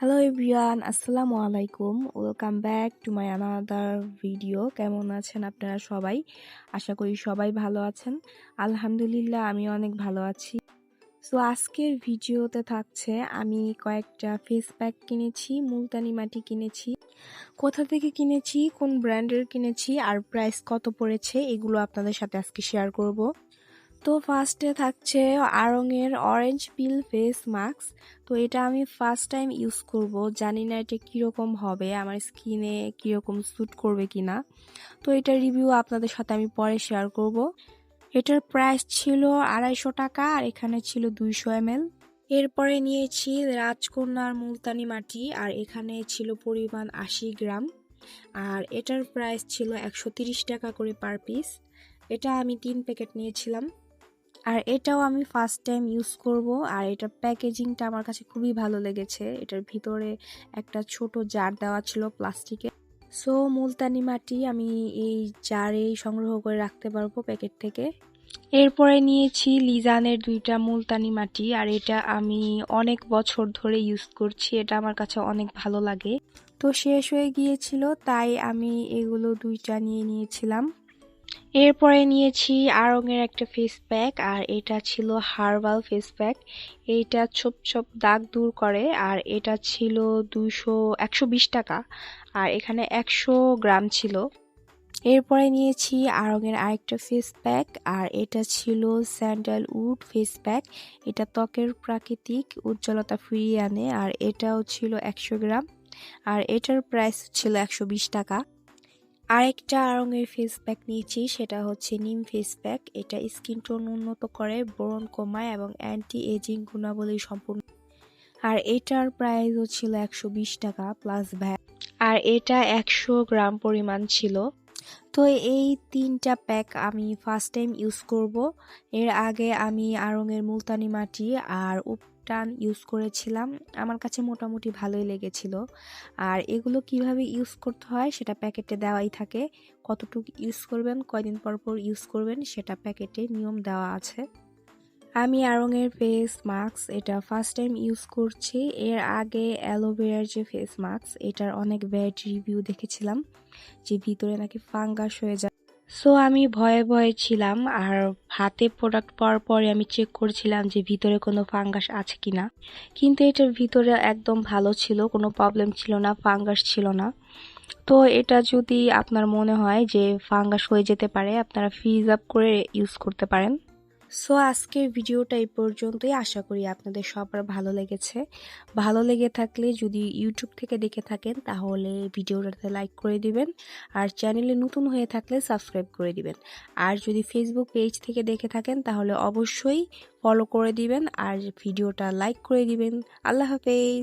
Hello everyone, আসসালামু আলাইকুম। Welcome back to my another video. কেমন আছেন আপনারা সবাই? আশা করি সবাই ভালো আছেন। আলহামদুলিল্লাহ, আমি অনেক ভালো আছি। সো আজকের ভিডিওতে থাকছে আমি কয়েকটা ফেস প্যাক কিনেছি, মুলতানি মাটি কিনেছি, কোথা থেকে কিনেছি, কোন ব্র্যান্ডের কিনেছি আর প্রাইস কত পড়েছে, এগুলো আপনাদের সাথে আজকে শেয়ার করব। তো ফার্স্টে থাকছে আড়ং-এর অরেঞ্জ পিল ফেস মাস্ক। তো এটা আমি ফার্স্ট টাইম ইউজ করব, জানি না এটা কীরকম হবে, আমার স্কিনে কীরকম স্যুট করবে কিনা। তো এটার রিভিউ আপনাদের সাথে আমি পরে শেয়ার করব। এটার প্রাইস ছিল 250 টাকা আর এখানে ছিল 200 ml। এরপরে নিয়েছি রাজকন্যার মুলতানি মাটি আর এখানে ছিল পরিমাণ 80 গ্রাম আর এটার প্রাইস ছিল 130 টাকা করে পার পিস। এটা আমি 3 প্যাকেট নিয়েছিলাম আর এটাও আমি ফার্স্ট টাইম ইউজ করব। আর এটার প্যাকেজিংটা আমার কাছে খুবই ভালো লেগেছে। এটার ভিতরে একটা ছোট জার দেওয়া ছিল প্লাস্টিকের। সো মুলতানি মাটি আমি এই জারেই সংগ্রহ করে রাখতে পারবো প্যাকেট থেকে। এরপরে নিয়েছি লিজানের 2টা মুলতানি মাটি আর এটা আমি অনেক বছর ধরে ইউজ করছি, এটা আমার কাছে অনেক ভালো লাগে। তো শেষ হয়ে গিয়েছিল তাই আমি এগুলো 2টা নিয়ে নিয়েছিলাম। এরপরে নিয়েছি আড়ং-এর একটা ফেস প্যাক আর এটা ছিল হার্বাল ফেস প্যাক। এইটা ছোপ ছোপ দাগ দূর করে আর এটা ছিল 120 টাকা আর এখানে 100 গ্রাম ছিল। এরপরে নিয়েছি আড়ং-এর আরেকটা ফেস প্যাক আর এটা ছিল স্যান্ডালউড ফেস প্যাক। এটা ত্বকের প্রাকৃতিক উজ্জ্বলতা ফিরিয়ে আনে আর এটাও ছিল 100 গ্রাম আর এটার প্রাইস ছিল 120 টাকা। আরেকটা আড়ং-এর ফেস প্যাক নিয়েছি, সেটা হচ্ছে নিম ফেস প্যাক। এটা স্কিন টোন উন্নত করে, ব্রণ কমায় এবং অ্যান্টি এজিং গুণাবলী সম্পূর্ণ। আর এটার প্রাইসও ছিল 120 টাকা প্লাস ভ্যাট আর এটা 100 গ্রাম পরিমাণ ছিল। তো এই 3টা প্যাক আমি ফার্স্ট টাইম ইউজ করব। এর আগে আমি আড়ং-এর মুলতানি মাটি আর উপটান ইউজ করেছিলাম, আমার কাছে মোটামুটি ভালোই লেগেছিল। আর এগুলো কিভাবে ইউজ করতে হয় সেটা প্যাকেটে দেওয়াই থাকে, কতটুকু ইউজ করবেন, কয়দিন পর পর ইউজ করবেন সেটা প্যাকেটে নিয়ম দেওয়া আছে। আমি আড়ং-এর ফেস মাস্ক এটা ফার্স্ট টাইম ইউজ করছি। এর আগে অ্যালোভেরার যে ফেস মাস্ক, এটার অনেক ব্যাড রিভিউ দেখেছিলাম যে ভিতরে নাকি ফাঙ্গাস হয়ে যায়। সো আমি ভয়ে ভয়ে ছিলাম আর হাতে প্রোডাক্ট পাওয়ার পরে আমি চেক করছিলাম যে ভিতরে কোনো ফাঙ্গাস আছে কিনা, কিন্তু এটার ভিতরে একদম ভালো ছিল, কোনো প্রবলেম ছিল না, ফাঙ্গাস ছিল না। তো এটা যদি আপনার মনে হয় যে ফাঙ্গাস হয়ে যেতে পারে, আপনারা ফ্রিজ আপ করে ইউজ করতে পারেন। সো আজকের ভিডিওটা এই পর্যন্তই, আশা করি আপনাদের সবার ভালো লেগেছে। ভালো লেগে থাকলে যদি ইউটিউব থেকে দেখে থাকেন তাহলে ভিডিওটাতে লাইক করে দিবেন আর চ্যানেলে নতুন হয়ে থাকলে সাবস্ক্রাইব করে দিবেন। আর যদি ফেসবুক পেজ থেকে দেখে থাকেন তাহলে অবশ্যই ফলো করে দিবেন আর ভিডিওটা লাইক করে দিবেন। আল্লাহ হাফেজ।